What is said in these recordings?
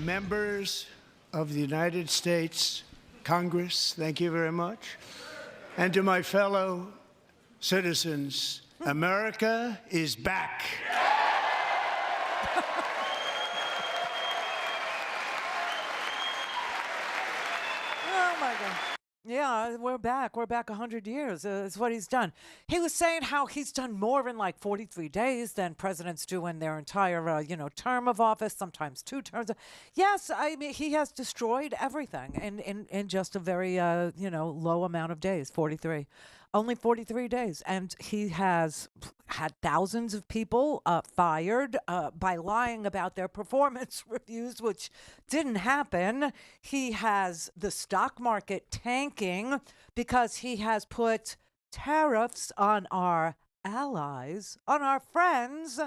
Members of the United States Congress, thank you very much. And to my fellow citizens, America is back. Oh my God. Yeah, we're back. We're back 100 years. Is what he's done. He was saying how he's done more in like 43 days than presidents do in their entire, term of office, sometimes 2 terms. Yes, I mean, he has destroyed everything in just a very, low amount of days, 43. Only 43 days. And he has had thousands of people fired by lying about their performance reviews, which didn't happen. He has the stock market tanking because he has put tariffs on our allies, on our friends.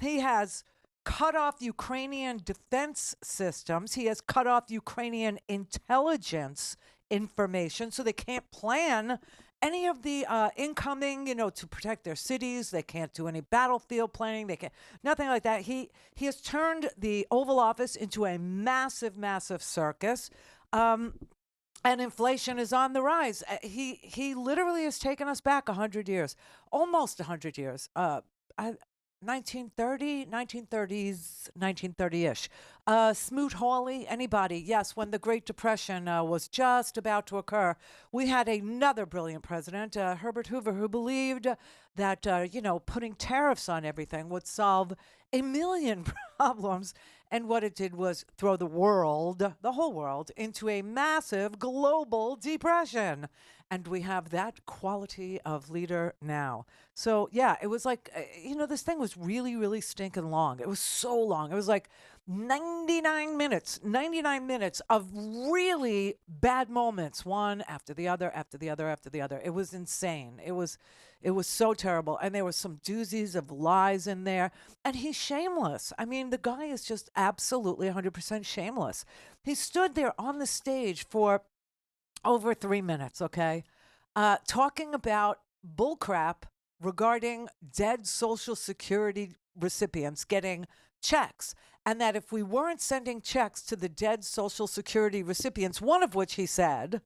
He has cut off Ukrainian defense systems. He has cut off Ukrainian intelligence information so they can't plan any of the incoming, to protect their cities. They can't do any battlefield planning. They can't, nothing like that. He has turned the Oval Office into a massive, massive circus. And inflation is on the rise. He literally has taken us back 100 years, almost 100 years. 1930s, 1930-ish. Smoot Hawley, anybody? Yes, when the Great Depression was just about to occur, we had another brilliant president, Herbert Hoover, who believed that, putting tariffs on everything would solve a million problems. And what it did was throw the whole world, into a massive global depression. And we have that quality of leader now. So, yeah, it was like, this thing was really, really stinking long. It was so long. It was like 99 minutes of really bad moments, one after the other, after the other, after the other. It was insane. It was so terrible. And there was some doozies of lies in there. And he's shameless. I mean, the guy is just absolutely 100% shameless. He stood there on the stage for over 3 minutes, okay, talking about bullcrap regarding dead Social Security recipients getting checks. And that if we weren't sending checks to the dead Social Security recipients, one of which he said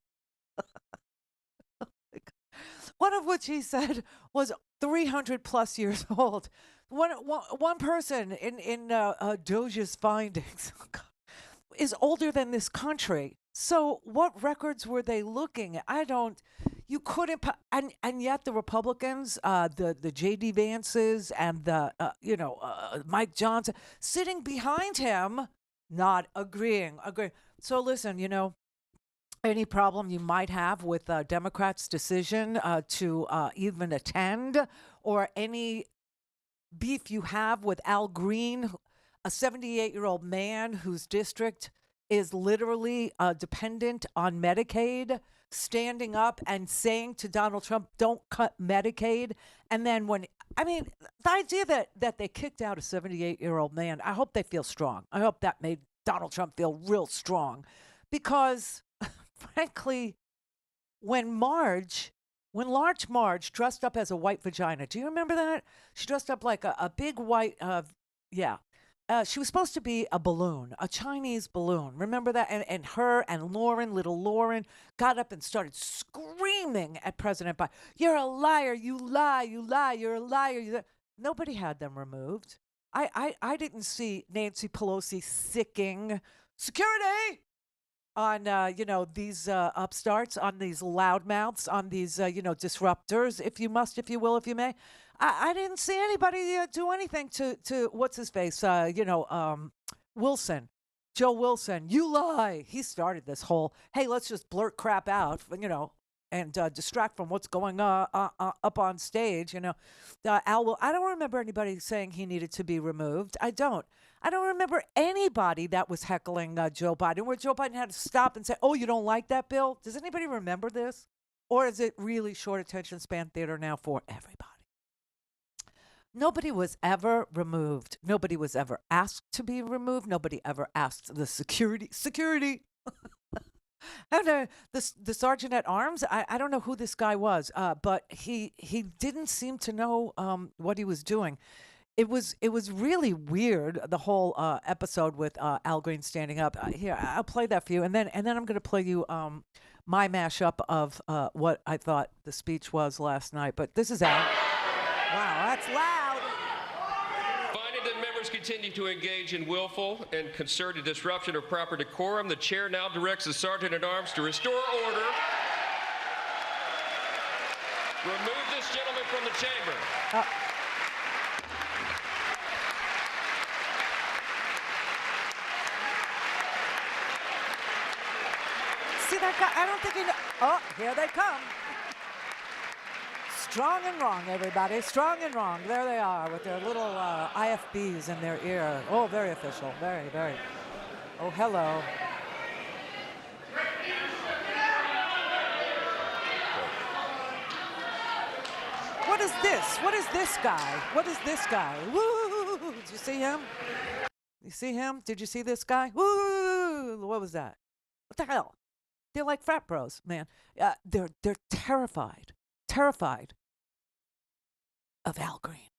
was 300 plus years old. One person in Doge's findings is older than this country. So what records were they looking at? You couldn't, and yet the Republicans, the J.D. Vances and the, Mike Johnson sitting behind him, not agreeing. So listen, any problem you might have with Democrats' decision to even attend, or any beef you have with Al Greene, a 78-year-old man whose district is literally dependent on Medicaid, standing up and saying to Donald Trump, don't cut Medicaid. And then the idea that they kicked out a 78-year-old man, I hope they feel strong. I hope that made Donald Trump feel real strong. Because, frankly, when Large Marge dressed up as a white vagina, do you remember that? She dressed up like a big white, she was supposed to be a balloon, a Chinese balloon. Remember that? And her and little Lauren, got up and started screaming at President Biden. You're a liar. You lie. You lie. You're a liar. Nobody had them removed. I didn't see Nancy Pelosi sicking security on, these upstarts, on these loudmouths, on these, disruptors, if you must, if you will, if you may. I didn't see anybody do anything to what's his face, Wilson, Joe Wilson. You lie. He started this whole, hey, let's just blurt crap out, and distract from what's going up on stage. Al, I don't remember anybody saying he needed to be removed. I don't remember anybody that was heckling Joe Biden, where Joe Biden had to stop and say, oh, you don't like that bill? Does anybody remember this? Or is it really short attention span theater now for everybody? Nobody was ever removed. Nobody was ever asked to be removed. Nobody ever asked the security. And the sergeant at arms, I don't know who this guy was, but he didn't seem to know what he was doing. it was really weird, the whole episode with Al Green standing up. Here, I'll play that for you, and then I'm going to play you my mashup of what I thought the speech was last night. But this is Al. Wow, that's loud. Finding that members continue to engage in willful and concerted disruption of proper decorum, the chair now directs the sergeant-at-arms to restore order. Remove this gentleman from the chamber. See that guy? I don't think he knows. Oh, here they come. Strong and wrong, everybody. Strong and wrong. There they are with their little IFBs in their ear. Oh, very official. Very, very. Oh, hello. What is this? What is this guy? What is this guy? Woo! Did you see him? You see him? Did you see this guy? Woo! What was that? What the hell? They're like frat bros, man. They're terrified of Al Green.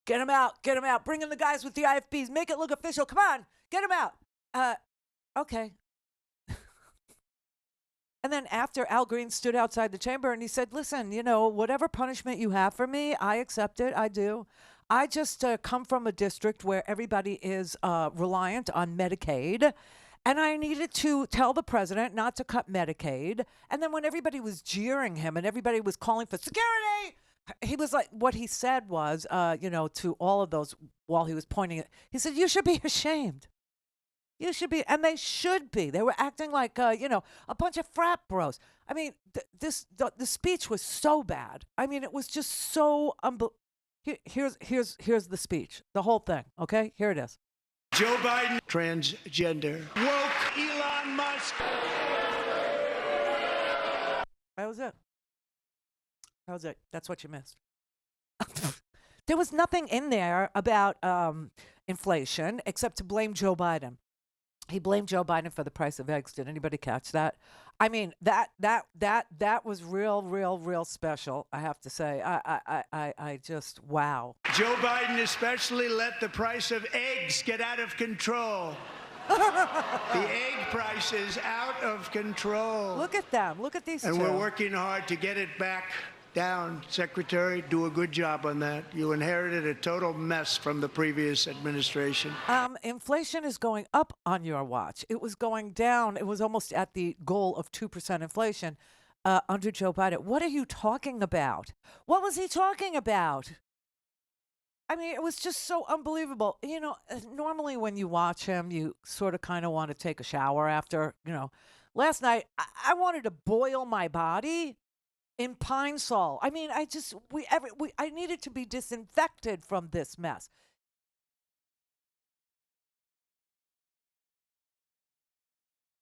Get him out. Bring in the guys with the IFBs. Make it look official. Come on, get him out. Okay. And then after Al Green stood outside the chamber and he said, listen, whatever punishment you have for me, I accept it. I do. I just come from a district where everybody is reliant on Medicaid. And I needed to tell the president not to cut Medicaid. And then when everybody was jeering him and everybody was calling for security, he was like, what he said was, to all of those while he was pointing it, he said, you should be ashamed. You should be, and they should be. They were acting like, a bunch of frat bros. I mean, the speech was so bad. I mean, it was just so Here's the speech, the whole thing. Okay, here it is. Joe Biden, transgender, woke Elon Musk. That was it. That's what you missed. There was nothing in there about inflation except to blame Joe Biden. He blamed Joe Biden for the price of eggs. Did anybody catch that? I mean, that was real special, I have to say. I just, wow. Joe Biden especially let the price of eggs get out of control. The egg price is out of control. Look at them. Look at these two. And we're working hard to get it back down. Secretary, do a good job on that. You inherited a total mess from the previous administration. Inflation is going up on your watch. It was going down. It was almost at the goal of 2% inflation under Joe Biden. What are you talking about? What was he talking about? I mean, it was just so unbelievable. Normally when you watch him, you sort of kind of want to take a shower after, Last night, I wanted to boil my body in Pine Sol. I mean, I needed to be disinfected from this mess.